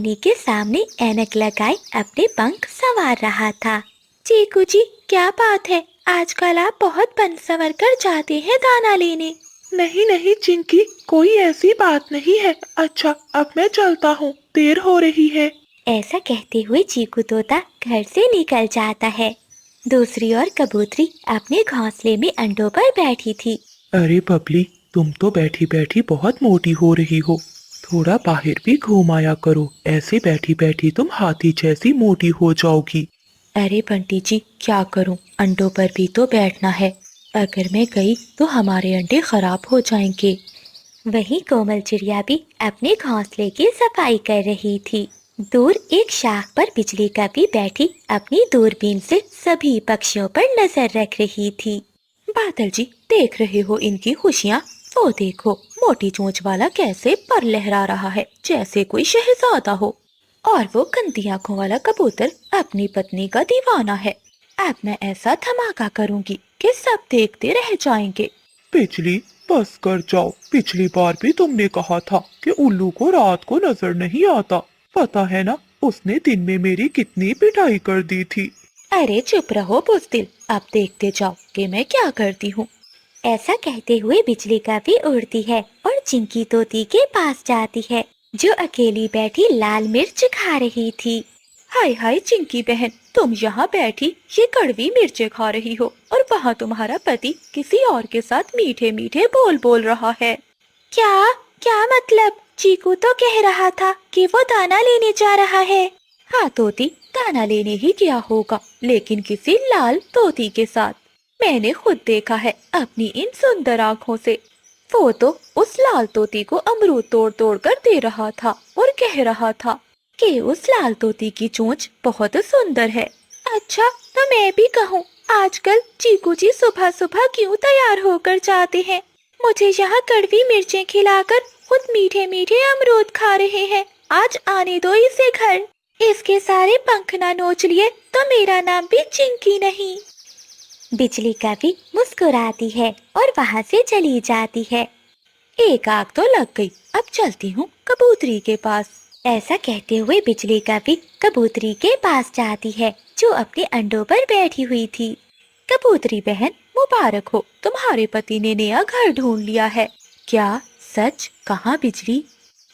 पानी के सामने ऐनक लगाए अपने पंख संवार रहा था। चीकू जी, क्या बात है, आजकल आप बहुत बन संवर कर जाते हैं दाना लेने। नहीं नहीं चिंकी, कोई ऐसी बात नहीं है। अच्छा, अब मैं चलता हूँ, देर हो रही है। ऐसा कहते हुए चीकू तोता घर से निकल जाता है। दूसरी ओर कबूतरी अपने घोंसले में अंडों पर बैठी थी। अरे बबली, तुम तो बैठी बैठी बहुत मोटी हो रही हो। थोड़ा बाहर भी घूम आया करो, ऐसे बैठी बैठी तुम हाथी जैसी मोटी हो जाओगी। अरे बंटी जी, क्या करूं, अंडों पर भी तो बैठना है। अगर मैं गई तो हमारे अंडे खराब हो जाएंगे। वहीं कोमल चिड़िया भी अपने घोंसले की सफाई कर रही थी। दूर एक शाख पर बिजली का भी बैठी अपनी दूरबीन से सभी पक्षियों पर नजर रख रही थी। बादल जी, देख रहे हो इनकी खुशियाँ? वो देखो, मोटी चोंच वाला कैसे पर लहरा रहा है जैसे कोई शहजादा हो। और वो गंदी आंखों वाला कबूतर अपनी पत्नी का दीवाना है। अब मैं ऐसा धमाका करूंगी कि सब देखते रह जाएंगे। बिजली, बस कर जाओ। पिछली बार भी तुमने कहा था कि उल्लू को रात को नजर नहीं आता। पता है ना, उसने दिन में मेरी कितनी पिटाई कर दी थी। अरे चुप रहो बुज़दिल, अब देखते जाओ कि मैं क्या करती हूँ। ऐसा कहते हुए बिजली का भी उड़ती है और चिंकी तोती के पास जाती है, जो अकेली बैठी लाल मिर्च खा रही थी। हाय हाय चिंकी बहन, तुम यहाँ बैठी ये कड़वी मिर्चें खा रही हो और वहाँ तुम्हारा पति किसी और के साथ मीठे मीठे बोल बोल रहा है। क्या क्या मतलब? चीकू तो कह रहा था कि वो दाना लेने जा रहा है। हाँ तोती, दाना लेने ही गया होगा, लेकिन किसी लाल तोती के साथ। मैंने खुद देखा है अपनी इन सुंदर आँखों से। वो तो उस लाल तोती को अमरूद तोड़ तोड़ कर दे रहा था और कह रहा था कि उस लाल तोती की चोंच बहुत सुंदर है। अच्छा, तो मैं भी कहूँ, आजकल चीकू जी सुबह सुबह क्यों तैयार होकर जाते हैं? मुझे यहाँ कड़वी मिर्चें खिलाकर खुद मीठे मीठे अमरूद खा रहे हैं। आज आने दो इसे घर। इसके सारे पंख ना नोच लिए तो मेरा नाम भी चिंकी नहीं। बिजली कभी मुस्कुराती है और वहाँ से चली जाती है। एक आग तो लग गई, अब चलती हूँ कबूतरी के पास। ऐसा कहते हुए बिजली कभी कबूतरी के पास जाती है, जो अपने अंडों पर बैठी हुई थी। कबूतरी बहन, मुबारक हो, तुम्हारे पति ने नया घर ढूंढ लिया है। क्या सच? कहाँ बिजली?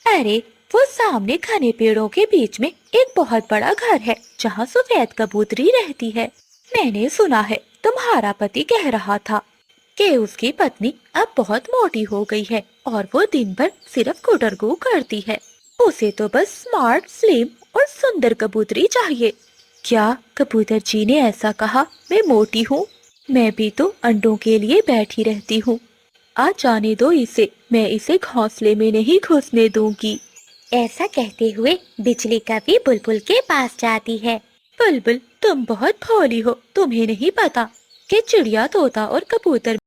अरे, वो सामने घने पेड़ों के बीच में एक बहुत बड़ा घर है, जहाँ सफेद कबूतरी रहती है। मैंने सुना है तुम्हारा पति कह रहा था कि उसकी पत्नी अब बहुत मोटी हो गई है और वो दिन भर सिर्फ गुटरगू करती है। उसे तो बस स्मार्ट, स्लिम और सुंदर कबूतरी चाहिए। क्या कबूतर जी ने ऐसा कहा? मैं मोटी हूँ? मैं भी तो अंडों के लिए बैठी रहती हूँ। आज जाने दो इसे, मैं इसे घोंसले में नहीं घुसने दूंगी। ऐसा कहते हुए बिजली कभी बुलबुल के पास जाती है। बुलबुल, तुम बहुत भोली हो, तुम्हें नहीं पता कि चिड़िया, तोता और कबूतर